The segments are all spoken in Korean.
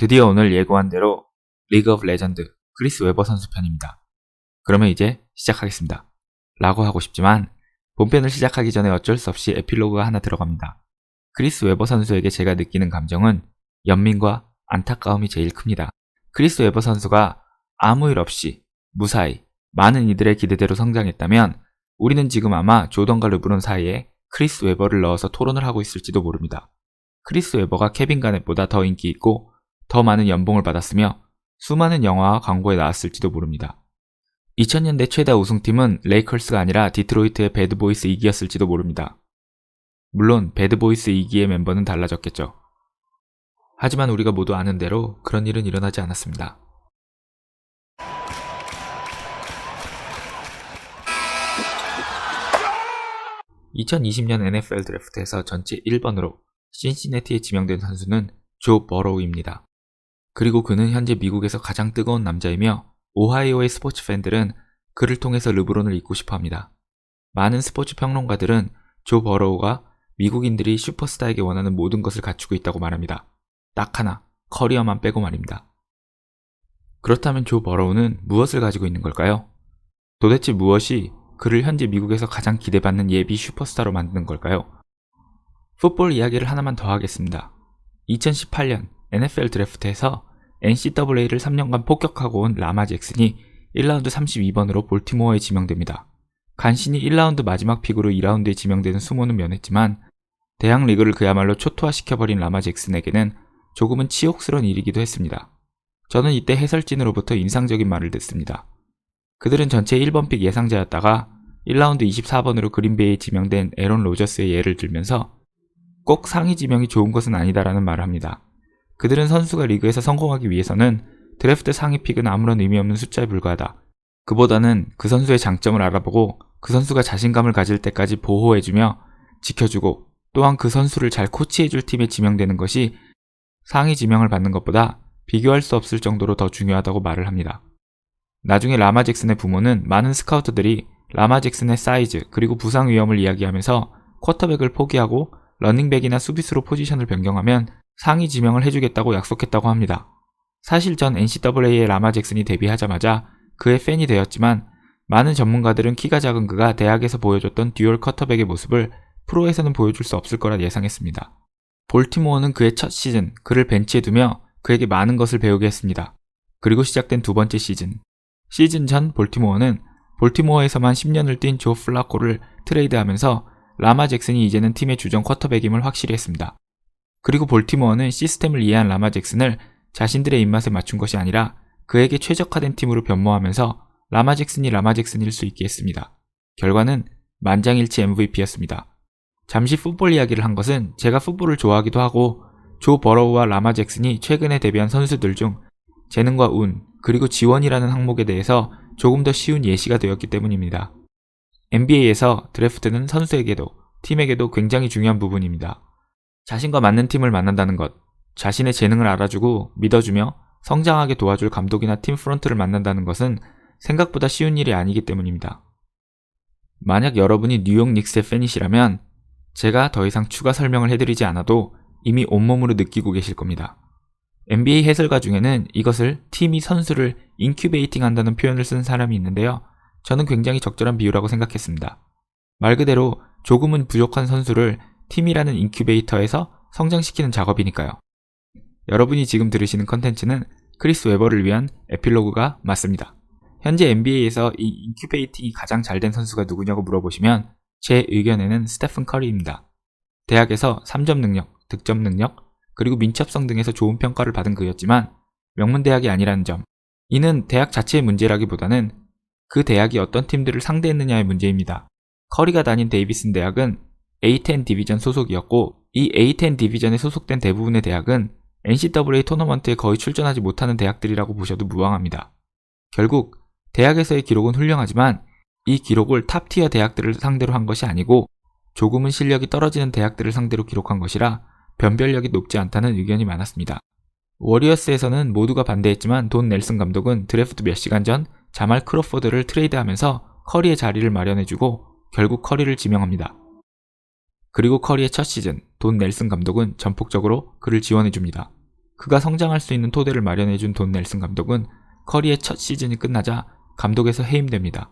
드디어 오늘 예고한 대로 리그 오브 레전드 크리스 웨버 선수 편입니다. 그러면 이제 시작하겠습니다. 라고 하고 싶지만 본편을 시작하기 전에 어쩔 수 없이 에필로그가 하나 들어갑니다. 크리스 웨버 선수에게 제가 느끼는 감정은 연민과 안타까움이 제일 큽니다. 크리스 웨버 선수가 아무 일 없이 무사히 많은 이들의 기대대로 성장했다면 우리는 지금 아마 조던과 르브론 사이에 크리스 웨버를 넣어서 토론을 하고 있을지도 모릅니다. 크리스 웨버가 케빈 가넷보다 더 인기 있고 더 많은 연봉을 받았으며 수많은 영화와 광고에 나왔을지도 모릅니다. 2000년대 최다 우승팀은 레이커스가 아니라 디트로이트의 배드보이스 이기였을지도 모릅니다. 물론 배드보이스 이기의 멤버는 달라졌겠죠. 하지만 우리가 모두 아는 대로 그런 일은 일어나지 않았습니다. (2020년) NFL 드래프트에서 전체 1번으로 신시내티에 지명된 선수는 조 버로우입니다. 그리고 그는 현재 미국에서 가장 뜨거운 남자이며 오하이오의 스포츠 팬들은 그를 통해서 르브론을 잇고 싶어합니다. 많은 스포츠 평론가들은 조 버로우가 미국인들이 슈퍼스타에게 원하는 모든 것을 갖추고 있다고 말합니다. 딱 하나, 커리어만 빼고 말입니다. 그렇다면 조 버로우는 무엇을 가지고 있는 걸까요? 도대체 무엇이 그를 현재 미국에서 가장 기대받는 예비 슈퍼스타로 만드는 걸까요? 풋볼 이야기를 하나만 더 하겠습니다. 2018년 NFL 드래프트에서 NCAA를 3년간 폭격하고 온 라마 잭슨이 1라운드 32번으로 볼티모어에 지명됩니다. 간신히 1라운드 마지막 픽으로 2라운드에 지명되는 수모는 면했지만 대학 리그를 그야말로 초토화시켜버린 라마 잭슨에게는 조금은 치욕스러운 일이기도 했습니다. 저는 이때 해설진으로부터 인상적인 말을 듣습니다. 그들은 전체 1번 픽 예상자였다가 1라운드 24번으로 그린베이에 지명된 애런 로저스의 예를 들면서 꼭 상위 지명이 좋은 것은 아니다라는 말을 합니다. 그들은 선수가 리그에서 성공하기 위해서는 드래프트 상위 픽은 아무런 의미 없는 숫자에 불과하다. 그보다는 그 선수의 장점을 알아보고 그 선수가 자신감을 가질 때까지 보호해주며 지켜주고 또한 그 선수를 잘 코치해줄 팀에 지명되는 것이 상위 지명을 받는 것보다 비교할 수 없을 정도로 더 중요하다고 말을 합니다. 나중에 라마 잭슨의 부모는 많은 스카우터들이 라마 잭슨의 사이즈 그리고 부상 위험을 이야기하면서 쿼터백을 포기하고 러닝백이나 수비수로 포지션을 변경하면 상위 지명을 해주겠다고 약속했다고 합니다. 사실 전 NCAA에 라마 잭슨이 데뷔하자마자 그의 팬이 되었지만 많은 전문가들은 키가 작은 그가 대학에서 보여줬던 듀얼 쿼터백의 모습을 프로에서는 보여줄 수 없을 거라 예상했습니다. 볼티모어는 그의 첫 시즌 그를 벤치에 두며 그에게 많은 것을 배우게 했습니다. 그리고 시작된 두 번째 시즌 전 볼티모어는 볼티모어에서만 10년을 뛴 조 플라코를 트레이드하면서 라마 잭슨이 이제는 팀의 주전 쿼터백임을 확실히 했습니다. 그리고 볼티모어는 시스템을 이해한 라마 잭슨을 자신들의 입맛에 맞춘 것이 아니라 그에게 최적화된 팀으로 변모하면서 라마 잭슨일 수 있게 했습니다. 결과는 만장일치 MVP였습니다. 잠시 풋볼 이야기를 한 것은 제가 풋볼을 좋아하기도 하고 조 버로우와 라마 잭슨이 최근에 데뷔한 선수들 중 재능과 운, 그리고 지원이라는 항목에 대해서 조금 더 쉬운 예시가 되었기 때문입니다. NBA에서 드래프트는 선수에게도 팀에게도 굉장히 중요한 부분입니다. 자신과 맞는 팀을 만난다는 것, 자신의 재능을 알아주고 믿어주며 성장하게 도와줄 감독이나 팀 프런트를 만난다는 것은 생각보다 쉬운 일이 아니기 때문입니다. 만약 여러분이 뉴욕 닉스의 팬이시라면 제가 더 이상 추가 설명을 해드리지 않아도 이미 온몸으로 느끼고 계실 겁니다. NBA 해설가 중에는 이것을 팀이 선수를 인큐베이팅 한다는 표현을 쓴 사람이 있는데요. 저는 굉장히 적절한 비유라고 생각했습니다. 말 그대로 조금은 부족한 선수를 팀이라는 인큐베이터에서 성장시키는 작업이니까요. 여러분이 지금 들으시는 컨텐츠는 크리스 웨버를 위한 에필로그가 맞습니다. 현재 NBA에서 이 인큐베이팅이 가장 잘된 선수가 누구냐고 물어보시면 제 의견에는 스테픈 커리입니다. 대학에서 3점 능력, 득점 능력, 그리고 민첩성 등에서 좋은 평가를 받은 그였지만 명문대학이 아니라는 점. 이는 대학 자체의 문제라기보다는 그 대학이 어떤 팀들을 상대했느냐의 문제입니다. 커리가 다닌 데이비슨 대학은 A10 디비전 소속이었고 이 A10 디비전에 소속된 대부분의 대학은 NCAA 토너먼트에 거의 출전하지 못하는 대학들이라고 보셔도 무방합니다. 결국 대학에서의 기록은 훌륭하지만 이 기록을 탑티어 대학들을 상대로 한 것이 아니고 조금은 실력이 떨어지는 대학들을 상대로 기록한 것이라 변별력이 높지 않다는 의견이 많았습니다. 워리어스에서는 모두가 반대했지만 돈 넬슨 감독은 드래프트 몇 시간 전 자말 크로포드를 트레이드하면서 커리의 자리를 마련해주고 결국 커리를 지명합니다. 그리고 커리의 첫 시즌, 돈 넬슨 감독은 전폭적으로 그를 지원해줍니다. 그가 성장할 수 있는 토대를 마련해준 돈 넬슨 감독은 커리의 첫 시즌이 끝나자 감독에서 해임됩니다.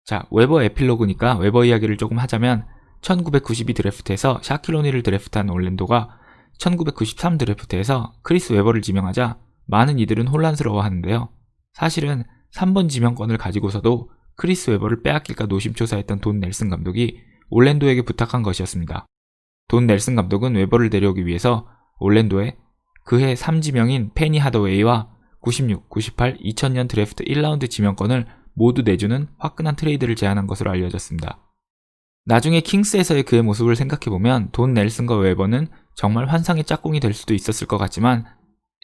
자, 웨버 에필로그니까 웨버 이야기를 조금 하자면 1992 드래프트에서 샤킬로니를 드래프트한 올랜도가 1993 드래프트에서 크리스 웨버를 지명하자 많은 이들은 혼란스러워하는데요. 사실은 3번 지명권을 가지고서도 크리스 웨버를 빼앗길까 노심초사했던 돈 넬슨 감독이 올랜도에게 부탁한 것이었습니다. 돈 넬슨 감독은 웨버를 데려오기 위해서 올랜도에 그해 3지명인 페니 하더웨이와 96, 98, 2000년 드래프트 1라운드 지명권을 모두 내주는 화끈한 트레이드를 제안한 것으로 알려졌습니다. 나중에 킹스에서의 그의 모습을 생각해보면 돈 넬슨과 웨버는 정말 환상의 짝꿍이 될 수도 있었을 것 같지만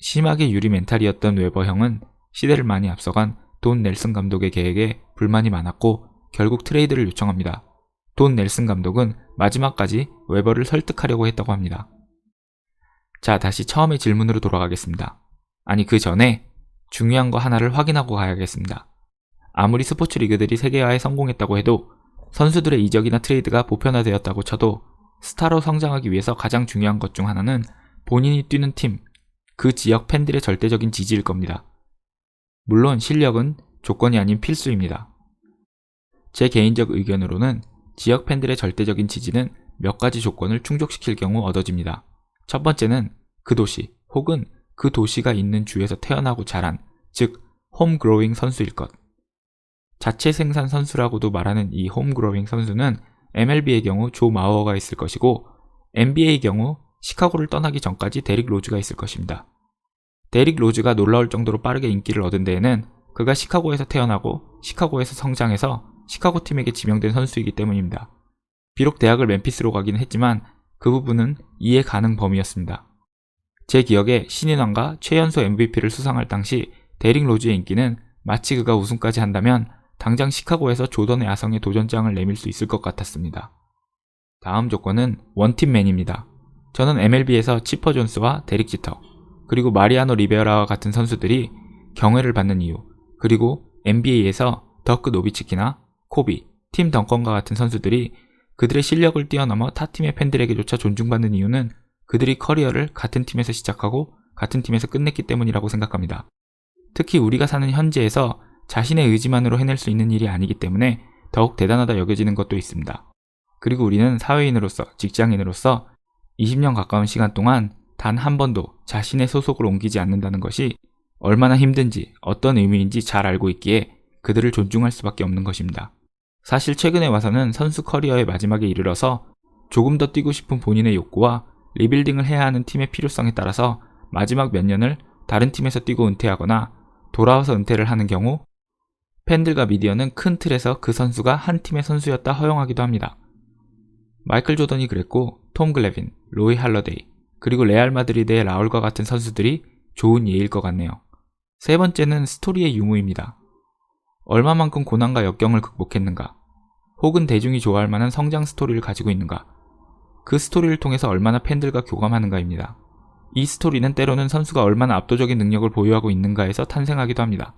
심하게 유리 멘탈이었던 웨버 형은 시대를 많이 앞서간 돈 넬슨 감독의 계획에 불만이 많았고 결국 트레이드를 요청합니다. 돈 넬슨 감독은 마지막까지 웨버를 설득하려고 했다고 합니다. 자, 다시 처음의 질문으로 돌아가겠습니다. 아니, 그 전에 중요한 거 하나를 확인하고 가야겠습니다. 아무리 스포츠 리그들이 세계화에 성공했다고 해도 선수들의 이적이나 트레이드가 보편화되었다고 쳐도 스타로 성장하기 위해서 가장 중요한 것 중 하나는 본인이 뛰는 팀, 그 지역 팬들의 절대적인 지지일 겁니다. 물론 실력은 조건이 아닌 필수입니다. 제 개인적 의견으로는 지역 팬들의 절대적인 지지는 몇 가지 조건을 충족시킬 경우 얻어집니다. 첫 번째는 그 도시 혹은 그 도시가 있는 주에서 태어나고 자란, 즉 홈그로잉 선수일 것. 자체 생산 선수라고도 말하는 이 홈그로잉 선수는 MLB의 경우 조 마우어가 있을 것이고 NBA의 경우 시카고를 떠나기 전까지 데릭 로즈가 있을 것입니다. 데릭 로즈가 놀라울 정도로 빠르게 인기를 얻은 데에는 그가 시카고에서 태어나고 시카고에서 성장해서 시카고 팀에게 지명된 선수이기 때문입니다. 비록 대학을 멤피스로 가기는 했지만 그 부분은 이해 가능 범위였습니다. 제 기억에 신인왕과 최연소 MVP를 수상할 당시 데릭 로즈의 인기는 마치 그가 우승까지 한다면 당장 시카고에서 조던의 야성에 도전장을 내밀 수 있을 것 같았습니다. 다음 조건은 원팀맨입니다. 저는 MLB에서 치퍼 존스와 데릭 지터, 그리고 마리아노 리베라와 같은 선수들이 경애를 받는 이유, 그리고 NBA에서 더크 노비츠키나 코비, 팀 덩컨과 같은 선수들이 그들의 실력을 뛰어넘어 타 팀의 팬들에게조차 존중받는 이유는 그들이 커리어를 같은 팀에서 시작하고 같은 팀에서 끝냈기 때문이라고 생각합니다. 특히 우리가 사는 현재에서 자신의 의지만으로 해낼 수 있는 일이 아니기 때문에 더욱 대단하다 여겨지는 것도 있습니다. 그리고 우리는 사회인으로서, 직장인으로서 20년 가까운 시간 동안 단 한 번도 자신의 소속을 옮기지 않는다는 것이 얼마나 힘든지, 어떤 의미인지 잘 알고 있기에 그들을 존중할 수밖에 없는 것입니다. 사실 최근에 와서는 선수 커리어의 마지막에 이르러서 조금 더 뛰고 싶은 본인의 욕구와 리빌딩을 해야 하는 팀의 필요성에 따라서 마지막 몇 년을 다른 팀에서 뛰고 은퇴하거나 돌아와서 은퇴를 하는 경우 팬들과 미디어는 큰 틀에서 그 선수가 한 팀의 선수였다 허용하기도 합니다. 마이클 조던이 그랬고 톰 글래빈, 로이 할러데이, 그리고 레알 마드리드의 라울과 같은 선수들이 좋은 예일 것 같네요. 세 번째는 스토리의 유무입니다. 얼마만큼 고난과 역경을 극복했는가, 혹은 대중이 좋아할 만한 성장 스토리를 가지고 있는가, 그 스토리를 통해서 얼마나 팬들과 교감하는가입니다. 이 스토리는 때로는 선수가 얼마나 압도적인 능력을 보유하고 있는가에서 탄생하기도 합니다.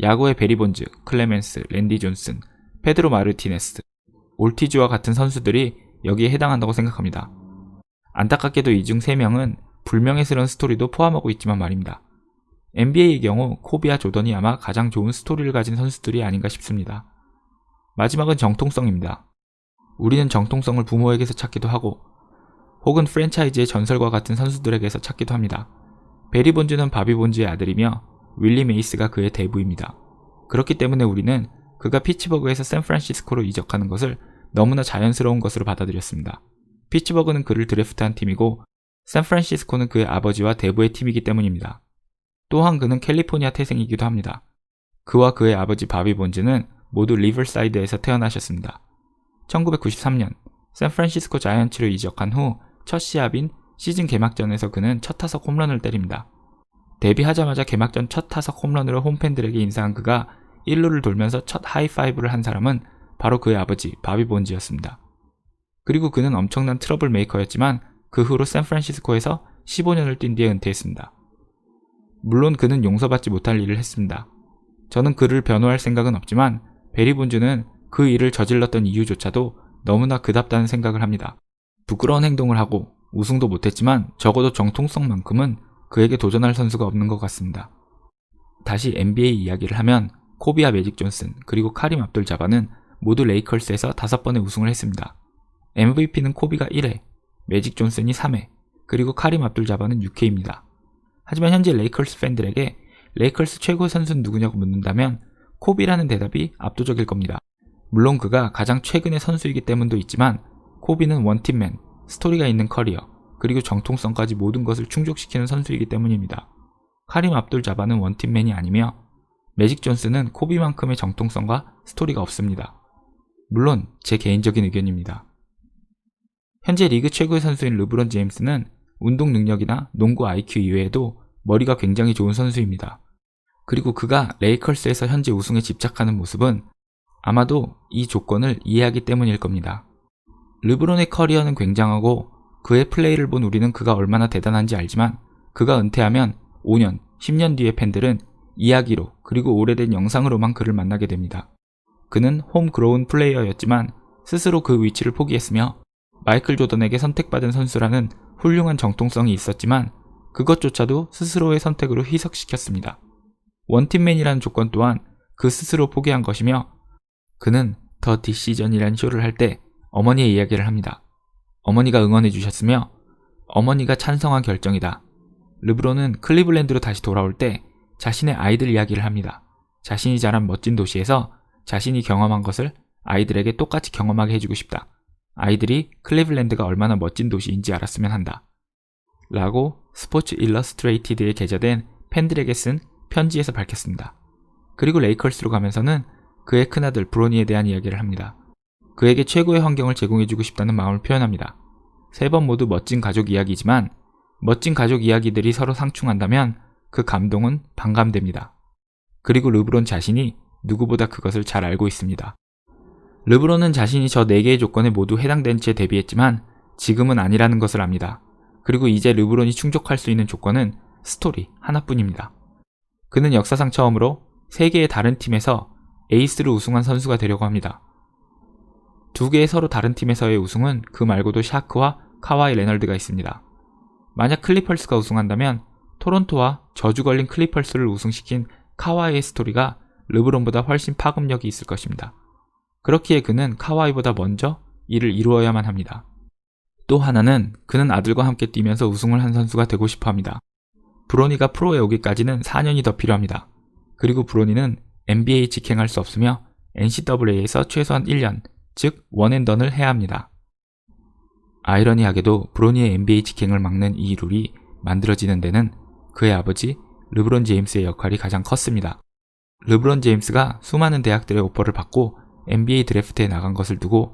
야구의 베리 본즈, 클레멘스, 랜디 존슨, 페드로 마르티네스, 올티즈와 같은 선수들이 여기에 해당한다고 생각합니다. 안타깝게도 이 중 3명은 불명예스러운 스토리도 포함하고 있지만 말입니다. NBA의 경우 코비와 조던이 아마 가장 좋은 스토리를 가진 선수들이 아닌가 싶습니다. 마지막은 정통성입니다. 우리는 정통성을 부모에게서 찾기도 하고 혹은 프랜차이즈의 전설과 같은 선수들에게서 찾기도 합니다. 베리 본즈는 바비 본즈의 아들이며 윌리 메이스가 그의 대부입니다. 그렇기 때문에 우리는 그가 피츠버그에서 샌프란시스코로 이적하는 것을 너무나 자연스러운 것으로 받아들였습니다. 피츠버그는 그를 드래프트한 팀이고 샌프란시스코는 그의 아버지와 대부의 팀이기 때문입니다. 또한 그는 캘리포니아 태생이기도 합니다. 그와 그의 아버지 바비 본즈는 모두 리버사이드에서 태어나셨습니다. 1993년 샌프란시스코 자이언츠로 이적한 후 첫 시합인 시즌 개막전에서 그는 첫 타석 홈런을 때립니다. 데뷔하자마자 개막전 첫 타석 홈런으로 홈팬들에게 인사한 그가 1루를 돌면서 첫 하이파이브를 한 사람은 바로 그의 아버지 바비 본즈였습니다. 그리고 그는 엄청난 트러블 메이커였지만 그 후로 샌프란시스코에서 15년을 뛴 뒤에 은퇴했습니다. 물론 그는 용서받지 못할 일을 했습니다. 저는 그를 변호할 생각은 없지만 베리 본즈는 그 일을 저질렀던 이유조차도 너무나 그답다는 생각을 합니다. 부끄러운 행동을 하고 우승도 못했지만 적어도 정통성만큼은 그에게 도전할 선수가 없는 것 같습니다. 다시 NBA 이야기를 하면 코비와 매직 존슨 그리고 카림 압둘 자바는 모두 레이컬스에서 5번의 우승을 했습니다. MVP는 코비가 1회, 매직 존슨이 3회, 그리고 카림 압둘 자바는 6회입니다. 하지만 현재 레이컬스 팬들에게 레이컬스 최고의 선수는 누구냐고 묻는다면 코비라는 대답이 압도적일 겁니다. 물론 그가 가장 최근의 선수이기 때문도 있지만 코비는 원팀맨, 스토리가 있는 커리어, 그리고 정통성까지 모든 것을 충족시키는 선수이기 때문입니다. 카림 압둘 자바는 원팀맨이 아니며 매직 존슨은 코비만큼의 정통성과 스토리가 없습니다. 물론 제 개인적인 의견입니다. 현재 리그 최고의 선수인 르브론 제임스는 운동 능력이나 농구 IQ 이외에도 머리가 굉장히 좋은 선수입니다. 그리고 그가 레이컬스에서 현재 우승에 집착하는 모습은 아마도 이 조건을 이해하기 때문일 겁니다. 르브론의 커리어는 굉장하고 그의 플레이를 본 우리는 그가 얼마나 대단한지 알지만 그가 은퇴하면 5년, 10년 뒤의 팬들은 이야기로 그리고 오래된 영상으로만 그를 만나게 됩니다. 그는 홈그로운 플레이어였지만 스스로 그 위치를 포기했으며 마이클 조던에게 선택받은 선수라는 훌륭한 정통성이 있었지만 그것조차도 스스로의 선택으로 희석시켰습니다. 원팀맨이라는 조건 또한 그 스스로 포기한 것이며 그는 더 디시전이라는 쇼를 할 때 어머니의 이야기를 합니다. 어머니가 응원해 주셨으며 어머니가 찬성한 결정이다. 르브론은 클리블랜드로 다시 돌아올 때 자신의 아이들 이야기를 합니다. 자신이 자란 멋진 도시에서 자신이 경험한 것을 아이들에게 똑같이 경험하게 해주고 싶다. 아이들이 클리블랜드가 얼마나 멋진 도시인지 알았으면 한다. 라고 스포츠 일러스트레이티드에 게재된 팬들에게 쓴 편지에서 밝혔습니다. 그리고 레이컬스로 가면서는 그의 큰아들 브로니에 대한 이야기를 합니다. 그에게 최고의 환경을 제공해주고 싶다는 마음을 표현합니다. 3번 모두 멋진 가족 이야기지만 멋진 가족 이야기들이 서로 상충한다면 그 감동은 반감됩니다. 그리고 르브론 자신이 누구보다 그것을 잘 알고 있습니다. 르브론은 자신이 저 4개의 조건에 모두 해당된 채 데뷔했지만 지금은 아니라는 것을 압니다. 그리고 이제 르브론이 충족할 수 있는 조건은 스토리 하나뿐입니다. 그는 역사상 처음으로 3개의 다른 팀에서 에이스로 우승한 선수가 되려고 합니다. 2개의 서로 다른 팀에서의 우승은 그 말고도 샤크와 카와이 레널드가 있습니다. 만약 클리펄스가 우승한다면 토론토와 저주 걸린 클리펄스를 우승시킨 카와이의 스토리가 르브론보다 훨씬 파급력이 있을 것입니다. 그렇기에 그는 카와이보다 먼저 이를 이루어야만 합니다. 또 하나는 그는 아들과 함께 뛰면서 우승을 한 선수가 되고 싶어 합니다. 브로니가 프로에 오기까지는 4년이 더 필요합니다. 그리고 브로니는 NBA 직행할 수 없으며 NCAA에서 최소한 1년, 즉 원앤던을 해야 합니다. 아이러니하게도 브로니의 NBA 직행을 막는 이 룰이 만들어지는 데는 그의 아버지 르브론 제임스의 역할이 가장 컸습니다. 르브론 제임스가 수많은 대학들의 오퍼를 받고 NBA 드래프트에 나간 것을 두고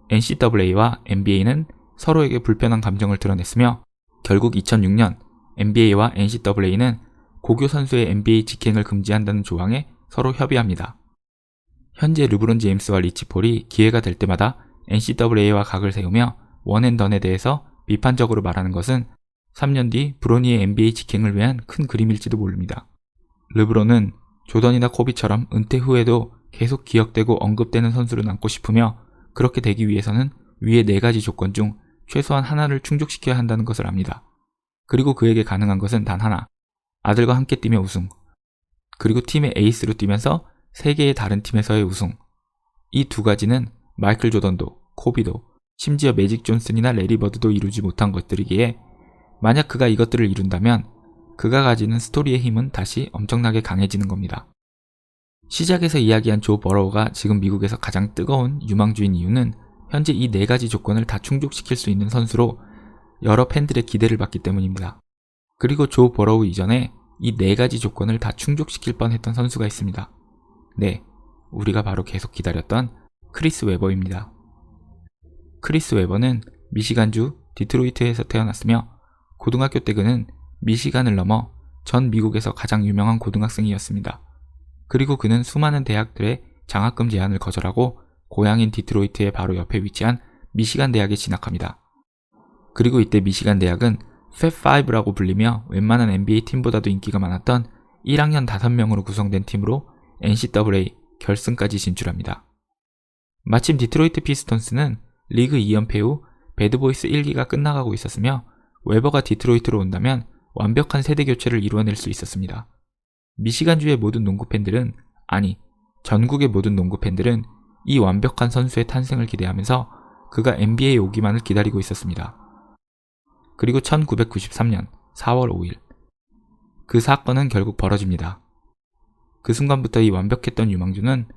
NCAA와 NBA는 서로에게 불편한 감정을 드러냈으며 결국 2006년 NBA와 NCAA는 고교 선수의 NBA 직행을 금지한다는 조항에 서로 협의합니다. 현재 르브론 제임스와 리치 폴이 기회가 될 때마다 NCAA와 각을 세우며 원앤던에 대해서 비판적으로 말하는 것은 3년 뒤 브로니의 NBA 직행을 위한 큰 그림일지도 모릅니다. 르브론은 조던이나 코비처럼 은퇴 후에도 계속 기억되고 언급되는 선수로 남고 싶으며 그렇게 되기 위해서는 위의 4가지 조건 중 최소한 하나를 충족시켜야 한다는 것을 압니다. 그리고 그에게 가능한 것은 단 하나, 아들과 함께 뛰며 우승, 그리고 팀의 에이스로 뛰면서 3개의 다른 팀에서의 우승. 이 2가지는 마이클 조던도, 코비도, 심지어 매직 존슨이나 레리 버드도 이루지 못한 것들이기에 만약 그가 이것들을 이룬다면 그가 가지는 스토리의 힘은 다시 엄청나게 강해지는 겁니다. 시작에서 이야기한 조 버로우가 지금 미국에서 가장 뜨거운 유망주인 이유는 현재 이 4가지 조건을 다 충족시킬 수 있는 선수로 여러 팬들의 기대를 받기 때문입니다. 그리고 조 버로우 이전에 이 4가지 조건을 다 충족시킬 뻔했던 선수가 있습니다. 네, 우리가 바로 계속 기다렸던 크리스 웨버입니다. 크리스 웨버는 미시간주 디트로이트에서 태어났으며 고등학교 때 그는 미시간을 넘어 전 미국에서 가장 유명한 고등학생이었습니다. 그리고 그는 수많은 대학들의 장학금 제안을 거절하고 고향인 디트로이트의 바로 옆에 위치한 미시간 대학에 진학합니다. 그리고 이때 미시간 대학은 팹5라고 불리며 웬만한 NBA 팀보다도 인기가 많았던 1학년 5명으로 구성된 팀으로 NCAA 결승까지 진출합니다. 마침 디트로이트 피스톤스는 리그 2연패 후 배드보이스 1기가 끝나가고 있었으며 웨버가 디트로이트로 온다면 완벽한 세대 교체를 이루어낼 수 있었습니다. 미시간주의 모든 농구 팬들은, 아니, 전국의 모든 농구 팬들은 이 완벽한 선수의 탄생을 기대하면서 그가 NBA에 오기만을 기다리고 있었습니다. 그리고 1993년 4월 5일 그 사건은 결국 벌어집니다. 그 순간부터 이 완벽했던 유망주는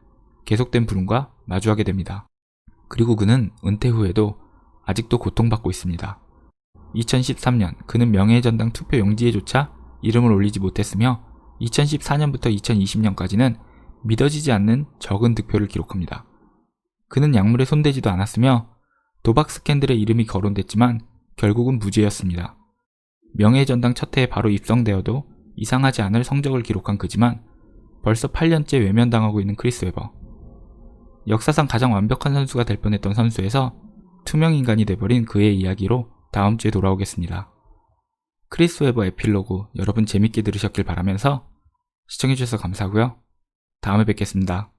계속된 불운과 마주하게 됩니다. 그리고 그는 은퇴 후에도 아직도 고통받고 있습니다. 2013년 그는 명예의 전당 투표 용지에조차 이름을 올리지 못했으며 2014년부터 2020년까지는 믿어지지 않는 적은 득표를 기록합니다. 그는 약물에 손대지도 않았으며 도박 스캔들에 이름이 거론됐지만 결국은 무죄였습니다. 명예의 전당 첫 해에 바로 입성되어도 이상하지 않을 성적을 기록한 그지만 벌써 8년째 외면당하고 있는 크리스 웨버. 역사상 가장 완벽한 선수가 될 뻔했던 선수에서 투명인간이 돼버린 그의 이야기로 다음 주에 돌아오겠습니다. 크리스 웨버 에필로그 여러분 재밌게 들으셨길 바라면서 시청해주셔서 감사하고요. 다음에 뵙겠습니다.